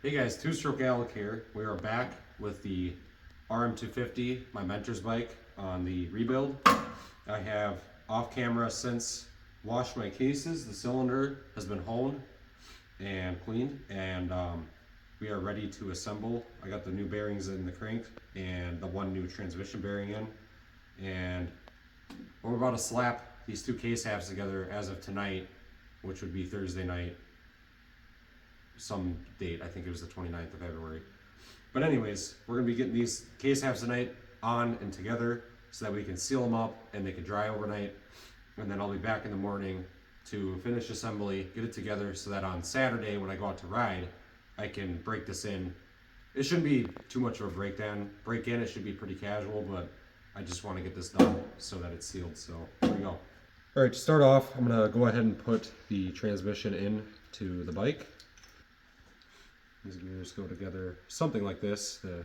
Hey guys, Two-Stroke Alec here. We are back with the Rm250, my mentor's bike, on the rebuild. I have off camera since washed my cases. The cylinder has been honed and cleaned, and we are ready to assemble. I got the new bearings in the crank and the one new transmission bearing in, and we're about to slap these two case halves together as of tonight, which would be Thursday night. Some date, I think it was the 29th of February. But anyways, we're gonna be getting these case halves tonight on and together so that we can seal them up and they can dry overnight. And then I'll be back in the morning to finish assembly, get it together so that on Saturday when I go out to ride, I can break this in. It shouldn't be too much of a break-in, it should be pretty casual, but I just wanna get this done so that it's sealed, so here we go. All right, to start off, I'm gonna go ahead and put the transmission in to the bike. These gears go together something like this. The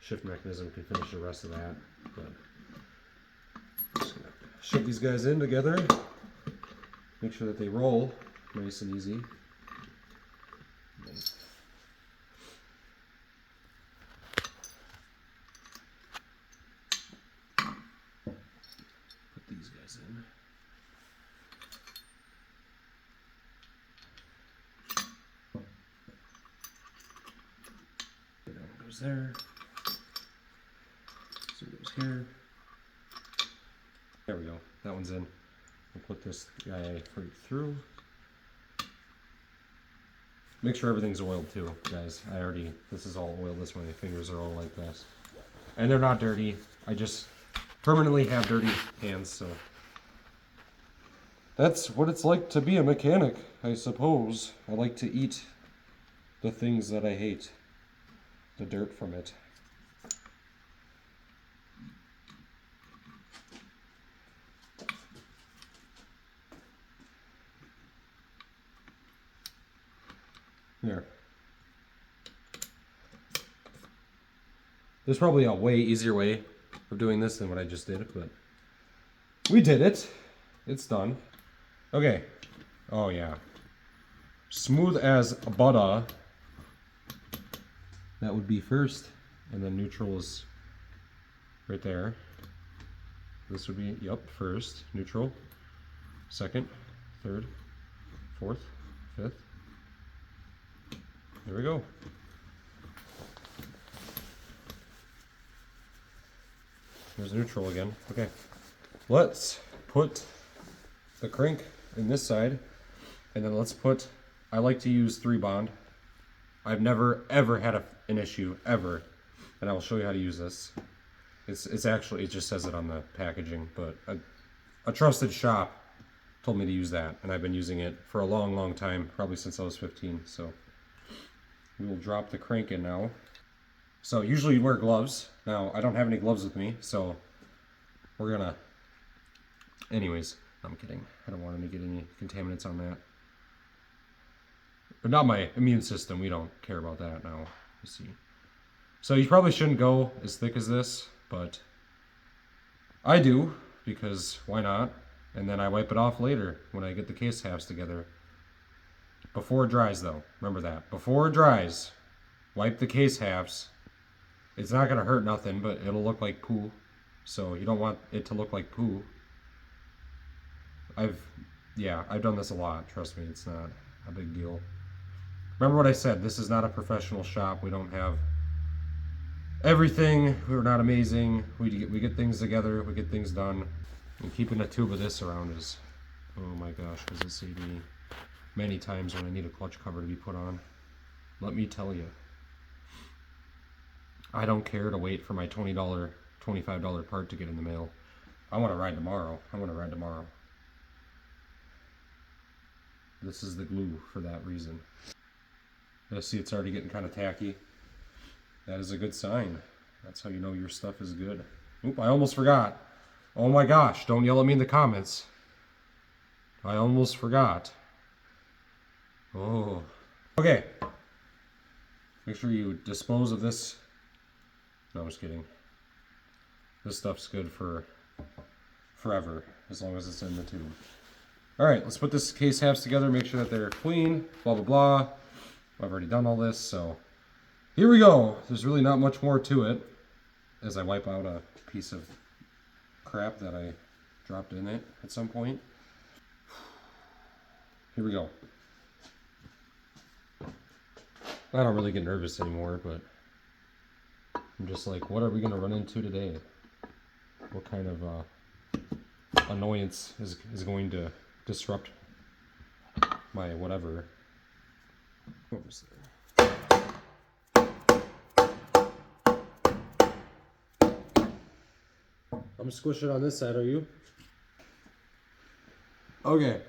shift mechanism can finish the rest of that. But I'm just gonna shove these guys in together. Make sure that they roll nice and easy. Put these guys in. Goes there. So it goes here. There we go. That one's in. We'll put this guy right through. Make sure everything's oiled too, guys. This is all oiled. My fingers are all like this. And they're not dirty. I just permanently have dirty hands, so. That's what it's like to be a mechanic, I suppose. I like to eat the things that I hate. The dirt from it. There. There's probably a way easier way of doing this than what I just did, but we did it. It's done. Okay. Oh yeah. Smooth as butter. That would be first, and then neutral is right there. This would be, yep, first, neutral, second, third, fourth, fifth. There we go. There's neutral again. Okay, let's put the crank in this side, and then let's put, I like to use 3-bond. I've never ever had an issue ever, and I will show you how to use this. It's actually, it just says it on the packaging, but a trusted shop told me to use that, and I've been using it for a long time, probably since I was 15. So we will drop the crank in now. So usually you wear gloves. Now I don't have any gloves with me, so we're gonna, anyways, I'm kidding. I don't want to get any contaminants on that. But not my immune system, we don't care about that now. You see. So you probably shouldn't go as thick as this, but I do, because why not? And then I wipe it off later when I get the case halves together. Before it dries though, remember that. Before it dries, wipe the case halves. It's not gonna hurt nothing, but it'll look like poo. So you don't want it to look like poo. I've done this a lot, trust me, it's not a big deal. Remember what I said, this is not a professional shop. We don't have everything. We're not amazing. We get things together, we get things done. And keeping a tube of this around is, oh my gosh, has it saved me many times when I need a clutch cover to be put on. Let me tell you. I don't care to wait for my $20, $25 part to get in the mail. I want to ride tomorrow. This is the glue for that reason. See, it's already getting kind of tacky. That is a good sign. That's how you know your stuff is good. Oop, I almost forgot. Oh my gosh, don't yell at me in the comments. I almost forgot. Oh. Okay. Make sure you dispose of this. No, I'm just kidding. This stuff's good for forever, as long as it's in the tube. All right, let's put this case halves together, make sure that they're clean, blah, blah, blah. I've already done all this, so here we go. There's really not much more to it as I wipe out a piece of crap that I dropped in it at some point. Here we go. I don't really get nervous anymore, but I'm just like, what are we going to run into today? What kind of annoyance is going to disrupt my whatever? What was there? I'm squishing on this side, are you? Okay,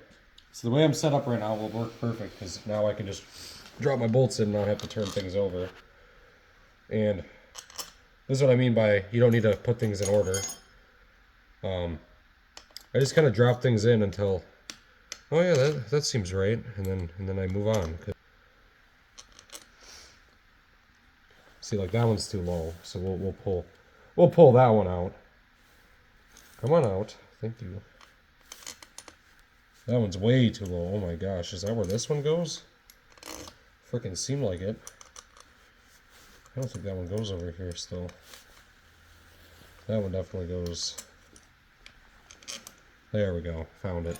so the way I'm set up right now will work perfect because now I can just drop my bolts in and not have to turn things over. And this is what I mean by you don't need to put things in order. I just kind of drop things in until, oh yeah, that seems right, and then I move on. See, like that one's too low, so we'll pull that one out. Come on out, thank you. That one's way too low. Oh my gosh, is that where this one goes? Freaking seemed like it. I don't think that one goes over here still. That one definitely goes. There we go, found it.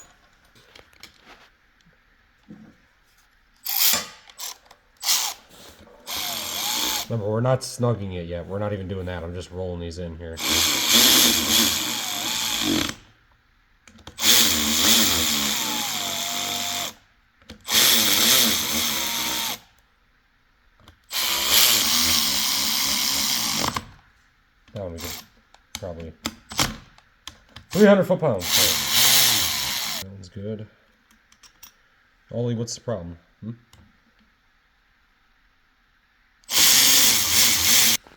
Remember, we're not snugging it yet. We're not even doing that. I'm just rolling these in here. That one we could probably 300 foot-pounds. So that one's good. Ollie, what's the problem?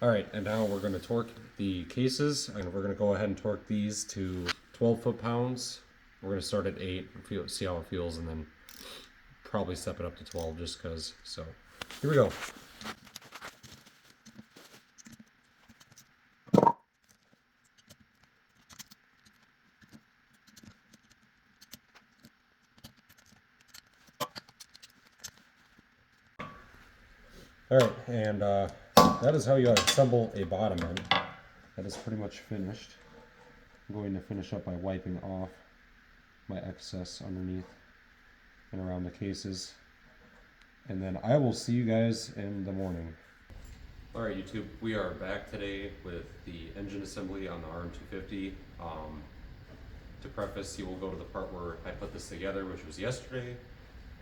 Alright, and now we're going to torque the cases, and we're going to go ahead and torque these to 12 foot-pounds. We're going to start at 8, see how it feels, and then probably step it up to 12 just because. So, here we go. Alright, and that is how you assemble a bottom end. That is pretty much finished. I'm going to finish up by wiping off my excess underneath and around the cases. And then I will see you guys in the morning. Alright YouTube, we are back today with the engine assembly on the Rm250. To preface, you will go to the part where I put this together, which was yesterday,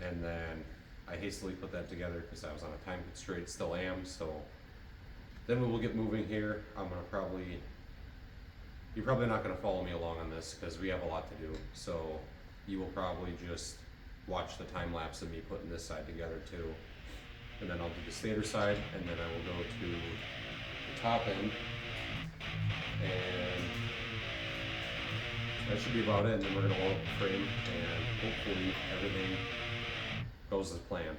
and then I hastily put that together because I was on a time constraint, still am, so then we will get moving here. You're probably not going to follow me along on this because we have a lot to do, so you will probably just watch the time lapse of me putting this side together too, and then I'll do the stator side, and then I will go to the top end, and that should be about it, and then we're going to load up the frame, and hopefully everything goes as planned.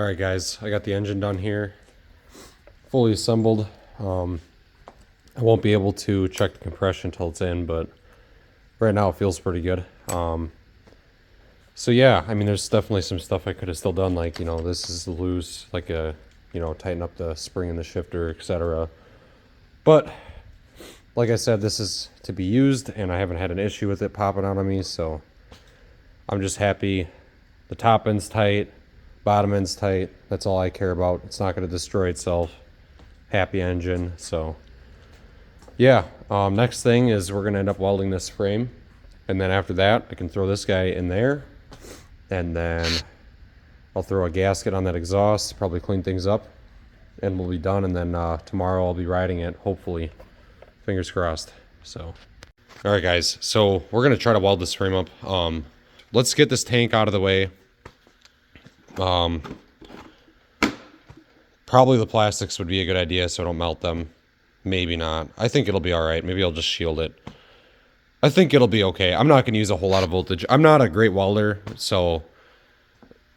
Alright guys, I got the engine done here, fully assembled. I won't be able to check the compression until it's in, but right now it feels pretty good. So yeah, I mean there's definitely some stuff I could have still done, like, you know, this is loose, like tighten up the spring in the shifter, etc. But like I said, this is to be used and I haven't had an issue with it popping out on me, so I'm just happy. The top end's tight, bottom end's tight. That's all I care about. It's not going to destroy itself. Happy engine. So yeah, next thing is we're going to end up welding this frame, and then after that I can throw this guy in there, and then I'll throw a gasket on that exhaust, probably clean things up, and we'll be done. And then tomorrow I'll be riding it, hopefully, fingers crossed. So all right guys, so we're going to try to weld this frame up. Let's get this tank out of the way. Probably the plastics would be a good idea so I don't melt them. Maybe not. I think it'll be alright. Maybe I'll just shield it. I think it'll be okay. I'm not going to use a whole lot of voltage. I'm not a great welder, so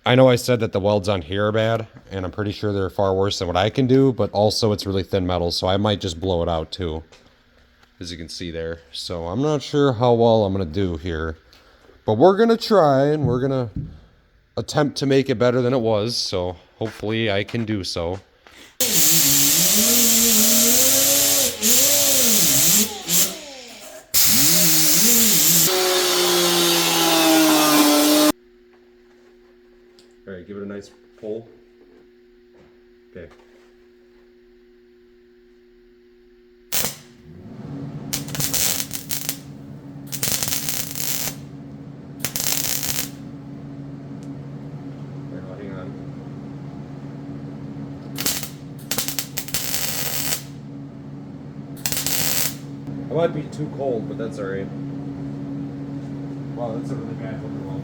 I know I said that the welds on here are bad, and I'm pretty sure they're far worse than what I can do, but also it's really thin metal, so I might just blow it out too, as you can see there. So I'm not sure how well I'm going to do here, but we're going to try, and we're going to attempt to make it better than it was, so hopefully I can do so. All right, give it a nice pull. Okay. It might be too cold, but that's alright. Wow, that's a really bad looking weld.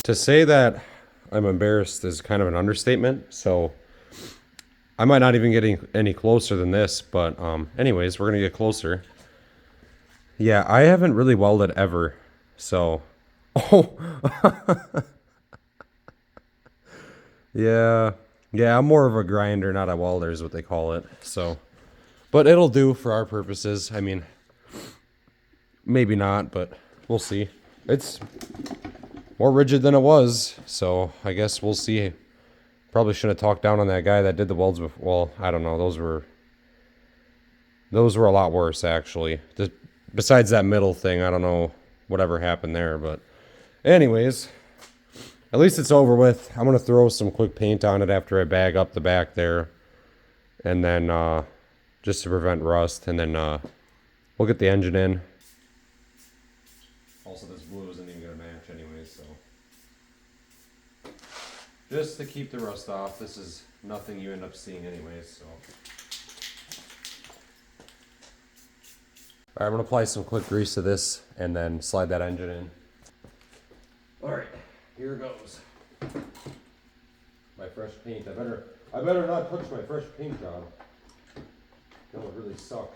To say that I'm embarrassed is kind of an understatement, so I might not even get any closer than this, but anyways, we're gonna get closer. Yeah, I haven't really welded ever, so oh yeah, I'm more of a grinder, not a welder is what they call it. So, but it'll do for our purposes. I mean, maybe not, but we'll see. It's more rigid than it was, so I guess we'll see. Probably shouldn't have talked down on that guy that did the welds before. Well, I don't know. Those were a lot worse, actually. Besides that middle thing, I don't know whatever happened there, but anyways, at least it's over with. I'm going to throw some quick paint on it after I bag up the back there, and then just to prevent rust, and then we'll get the engine in. Also, this blue isn't even going to match anyways, so just to keep the rust off. This is nothing you end up seeing anyways, so. Alright, I'm going to apply some quick grease to this and then slide that engine in. Alright, here goes. My fresh paint. I better not touch my fresh paint job. That would really suck.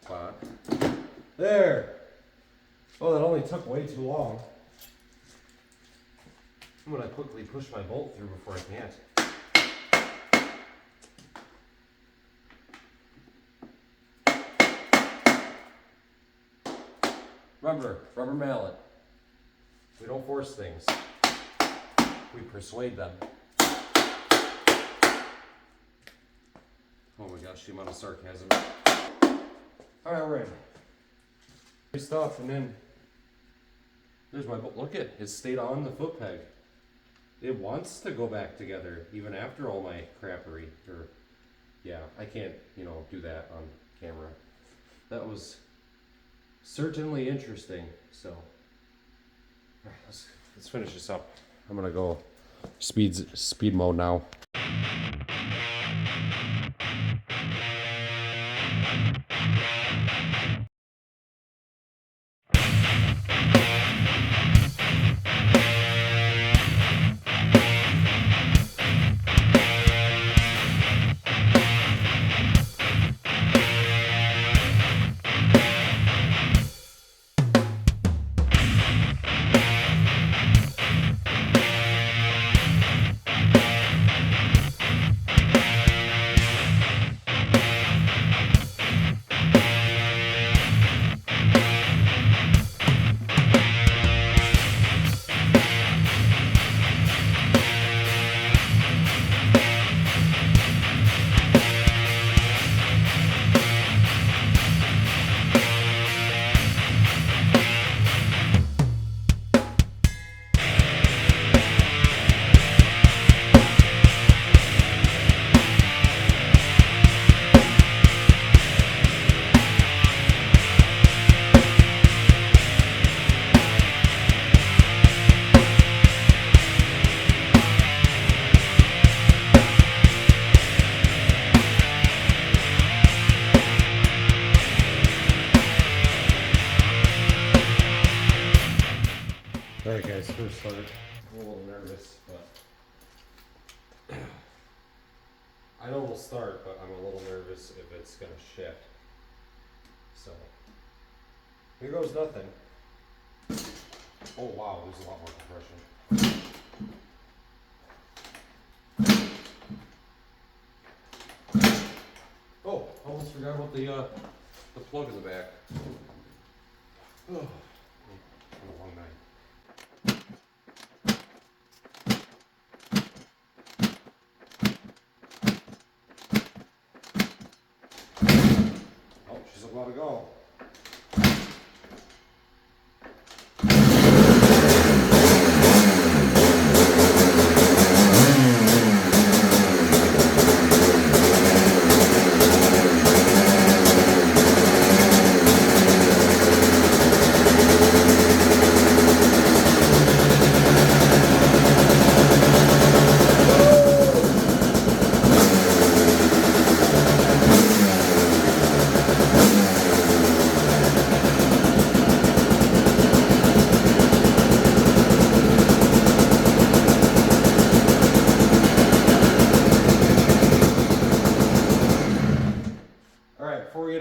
But there! Oh, that only took way too long. I'm going to quickly push my bolt through before I can't. Remember, rubber mallet. We don't force things. We persuade them. Oh my gosh, the amount of sarcasm. Alright, we're in. Stuff, and then there's my bolt. Look at it stayed on the foot peg. It wants to go back together even after all my crappery. Or yeah, I can't, do that on camera. That was certainly interesting. So alright, let's finish this up. I'm gonna go speed mode now. first start. I'm a little nervous, but I know we'll start, but I'm a little nervous if it's gonna shift. So here goes nothing. Oh wow, there's a lot more compression. Oh, almost forgot about the plug in the back. Oh, been a long night. Oh, she's about to go.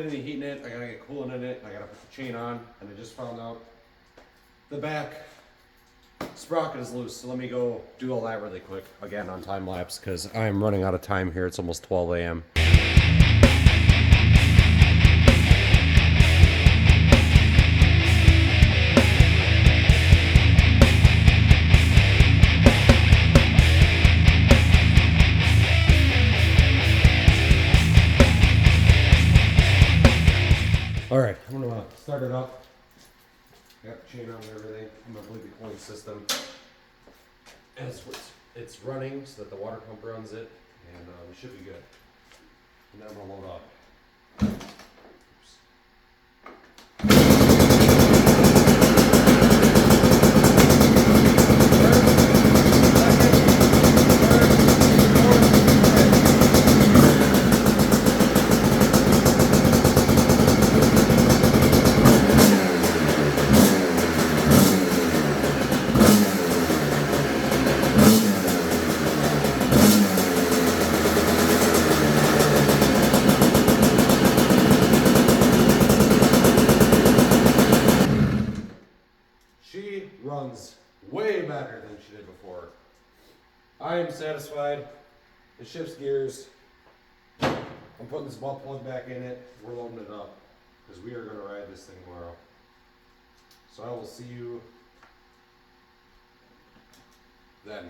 Heating it, I gotta get coolant in it, I gotta put the chain on, and I just found out the back sprocket is loose, so let me go do all that really quick, again on time lapse, because I'm running out of time here. It's almost 12 a.m. Alright, I'm gonna start it up. Got the chain on and everything. I'm gonna bleed the cooling system. And it's running so that the water pump runs it, and it should be good. And then I'm gonna load up. Runs way better than she did before. I am satisfied. It shifts gears. I'm putting this butt plug back in it. We're loading it up because we are going to ride this thing tomorrow. So I will see you then.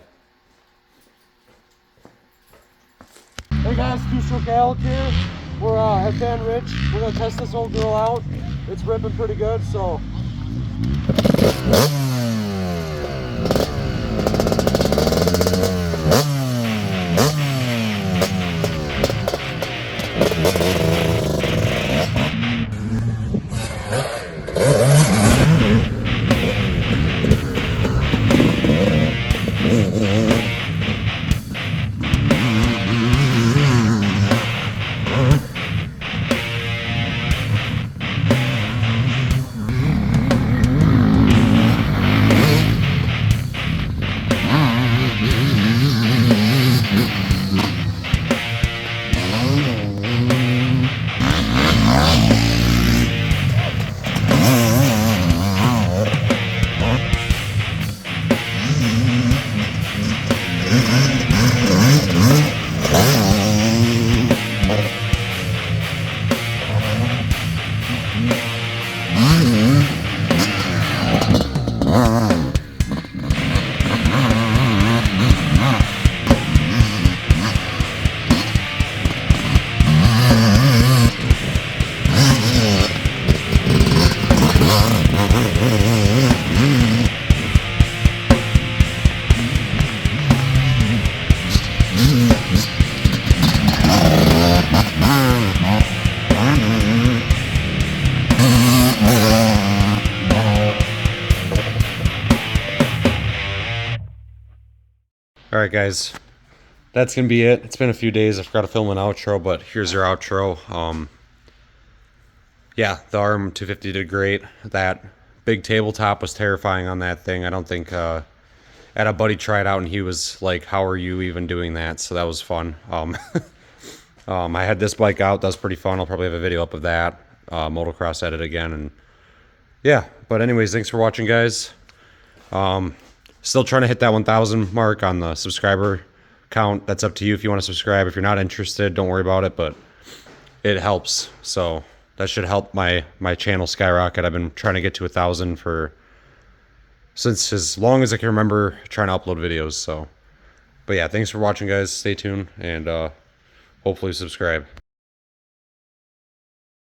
Hey guys, two-stroke Alec here. We're at Van Ridge. We're going to test this old girl out. It's ripping pretty good, so. Alright guys, that's gonna be it. It's been a few days. I forgot to film an outro, but here's your outro. Yeah, the Rm250 did great. That big tabletop was terrifying on that thing. I don't think had a buddy try it out, and he was like, how are you even doing that? So that was fun. I had this bike out. That was pretty fun. I'll probably have a video up of that. Motocross edit again. And yeah, but anyways, thanks for watching, guys. Still trying to hit that 1,000 mark on the subscriber count. That's up to you if you want to subscribe. If you're not interested, don't worry about it, but it helps. So that should help my channel skyrocket. I've been trying to get to 1,000 since as long as I can remember, trying to upload videos. So, but yeah, thanks for watching, guys. Stay tuned and hopefully subscribe.